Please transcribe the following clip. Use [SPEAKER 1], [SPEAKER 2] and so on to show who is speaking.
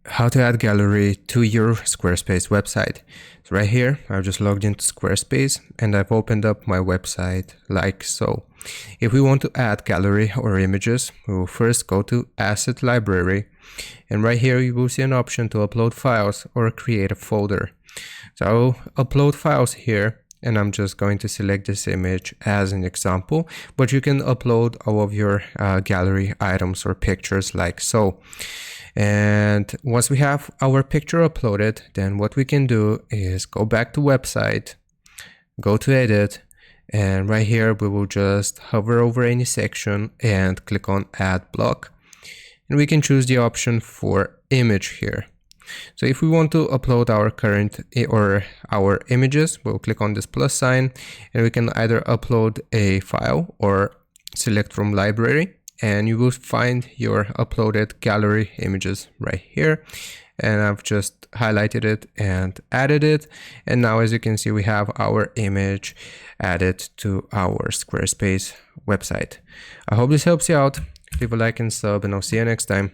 [SPEAKER 1] how to add gallery to your Squarespace website. So right here, I've just logged into Squarespace and I've opened up my website like so. If we want to add gallery or images, we will first go to Asset Library, and right here you will see an option to upload files or create a folder. So I will upload files here, and I'm just going to select this image as an example, but you can upload all of your gallery items or pictures like so. And once we have our picture uploaded, then what we can do is go back to website, go to edit, and right here we will just hover over any section and click on add block, and we can choose the option for image here. So if we want to upload our current or our images, we'll click on this plus sign, and we can either upload a file or select from library, and you will find your uploaded gallery images right here. And I've just highlighted it and added it. And now, as you can see, we have our image added to our Squarespace website. I hope this helps you out. Leave a like and sub, and I'll see you next time.